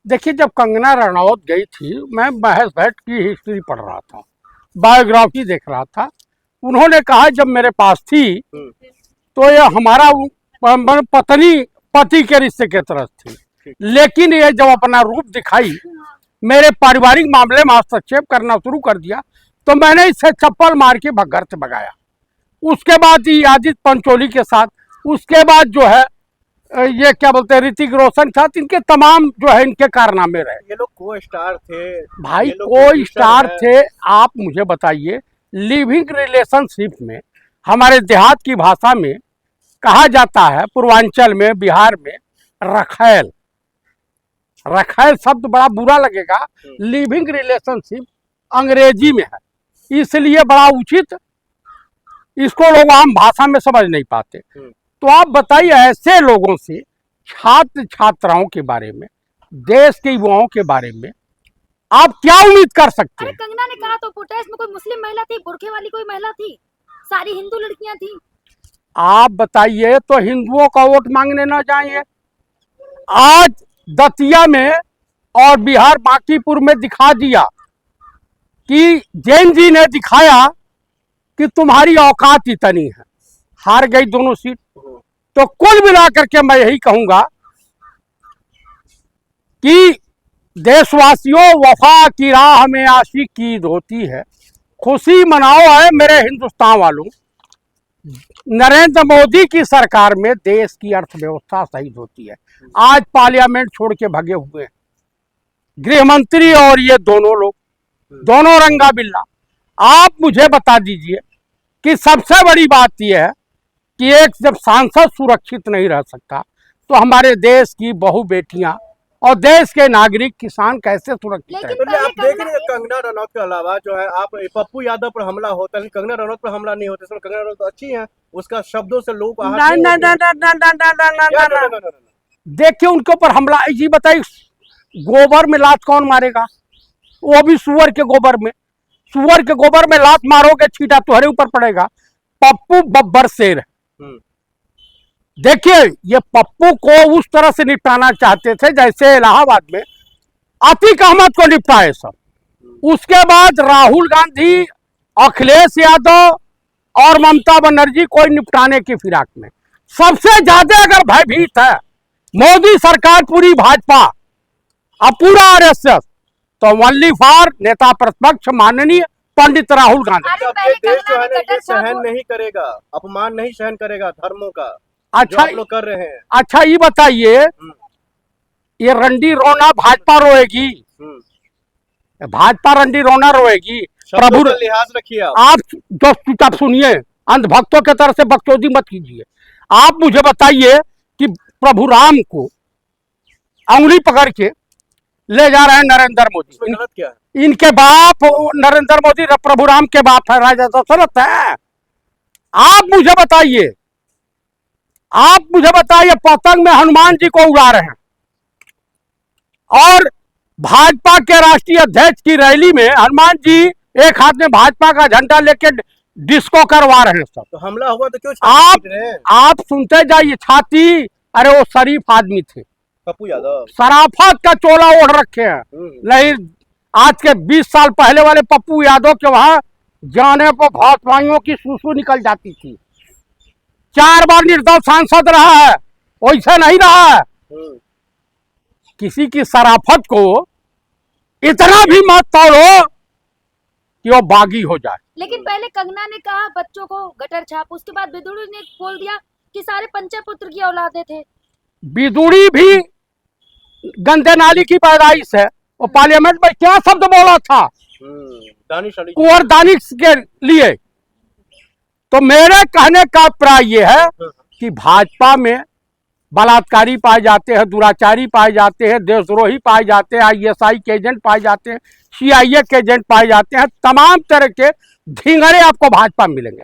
देखिए, जब कंगना रनौत गई थी, मैं महेश भट्ट की हिस्ट्री पढ़ रहा था, बायोग्राफी देख रहा था। उन्होंने कहा जब मेरे पास थी तो ये हमारा पत्नी पति के रिश्ते की तरह थी, लेकिन ये जब अपना रूप दिखाई, मेरे पारिवारिक मामले में हस्तक्षेप करना शुरू कर दिया, तो मैंने इससे चप्पल मार के घर से भगाया। उसके बाद ये आदित्य पंचोली के साथ, उसके बाद जो है ये क्या बोलते हैं ऋतिक रोशन के साथ, इनके तमाम जो है इनके कारनामे रहे। ये लोग को स्टार थे भाई, को स्टार थे। आप मुझे बताइए, लिविंग रिलेशनशिप में हमारे देहात की भाषा में कहा जाता है, पूर्वांचल में, बिहार में, रखैल। रखैल शब्द बड़ा बुरा लगेगा, लिविंग रिलेशनशिप अंग्रेजी में है, इसलिए बड़ा उचित, इसको लोग आम भाषा में समझ नहीं पाते। तो आप बताइए, ऐसे लोगों से छात्र छात्राओं के बारे में, देश के युवाओं के बारे में आप क्या उम्मीद कर सकते हैं? कंगना ने कहा तो प्रोटेस्ट में कोई मुस्लिम महिला थी, बुरखे वाली कोई महिला थी, सारी हिंदू लड़कियां थी। आप बताइए, तो हिंदुओं का वोट मांगने ना जाइए। आज दतिया में और बिहार बांकीपुर में दिखा दिया कि जैन जी ने दिखाया कि तुम्हारी औकात इतनी है, हार गई दोनों सीट। तो कुल मिलाकर के मैं यही कहूंगा कि देशवासियों, वफा की राह में आशिक की ईद होती है, खुशी मनाओ है मेरे हिंदुस्तान वालों। नरेंद्र मोदी की सरकार में देश की अर्थव्यवस्था शहीद होती है। आज पार्लियामेंट छोड़ के भगे हुए हैं गृह मंत्री और ये दोनों लोग, दोनों रंगा बिल्ला। आप मुझे बता दीजिए कि सबसे बड़ी बात यह है कि एक जब सांसद सुरक्षित नहीं रह सकता, तो हमारे देश की बहु बेटियां और देश के नागरिक, किसान कैसे सुरक्षित है? तो आप देख रहे हैं, कंगना रनौत के अलावा जो है, आप पप्पू यादव पर हमला होता है, कंगना रनौत पर हमला नहीं होता। कंगना रनौत अच्छी है, उसका शब्दों से लोग देखिए, उनके ऊपर हमला, जी बताइए, गोबर में लात कौन मारेगा? वो भी सुअर के गोबर में। सुअर के गोबर में लात मारोगे, छीटा तुम्हारे ऊपर पड़ेगा। पप्पू बब्बर शेर है। देखिए, ये पप्पू को उस तरह से निपटाना चाहते थे जैसे इलाहाबाद में अतीक अहमद को निपटाए सब। उसके बाद राहुल गांधी, अखिलेश यादव और ममता बनर्जी को निपटाने की फिराक में। सबसे ज्यादा अगर भयभीत है मोदी सरकार, पूरी भाजपा और पूरा आरएसएस, तो ओनली फॉर नेता प्रतिपक्ष माननीय पंडित राहुल गांधी। देश जो है ना, सहन नहीं करेगा, अपमान नहीं सहन करेगा धर्मों का। अच्छा, आप लोग कर रहे हैं। अच्छा, ये बताइए, ये रंडी रोना भाजपा रोएगी? भाजपा रंडी रोना रोएगी? प्रभु लिहाज रखिए। आप जो चुपचाप सुनिए, अंधभक्तों के तरह से बकचोदी मत कीजिए। आप मुझे बताइए कि प्रभु राम को अंगुली पकड़ के ले जा रहे हैं नरेंद्र मोदी। गलत क्या है? इनके बाप नरेंद्र मोदी प्रभु राम के बाप है, राजा दशरथ है। आप मुझे बताइए, पतंग में हनुमान जी को उड़ा रहे हैं, और भाजपा के राष्ट्रीय अध्यक्ष की रैली में हनुमान जी एक हाथ में भाजपा का झंडा लेके डिस्को करवा रहे हैं सब। तो हमला हुआ तो क्यों आप सुनते जाइए। छाती, अरे वो शरीफ आदमी थे, पप्पू यादव शराफत का चोला ओढ़ रखे हैं। नहीं, आज के 20 साल पहले वाले पप्पू यादव के वहां जाने पर भाजपाइयों की सूसू निकल जाती थी। 4 बार निर्दल सांसद रहा है, वैसे नहीं रहा है। किसी की शराफत को इतना भी मत तोड़ो कि वो बागी हो जाए। लेकिन पहले कंगना ने कहा बच्चों को गटर छाप, उसके बाद विदुड़ी ने बोल दिया कि सारे पंचपुत्र की औलादे थे। विदुड़ी भी गंदे नाली की पैदाइश है। वो पार्लियामेंट में क्या शब्द बोला था कुंवर दानिश के लिए। तो मेरे कहने का अभिप्राय ये है कि भाजपा में बलात्कारी पाए जाते हैं, दुराचारी पाए जाते हैं, देशद्रोही पाए जाते हैं, आईएसआई के एजेंट पाए जाते हैं, सीआईए के एजेंट पाए जाते हैं, तमाम तरह के ढिंगरे आपको भाजपा में मिलेंगे।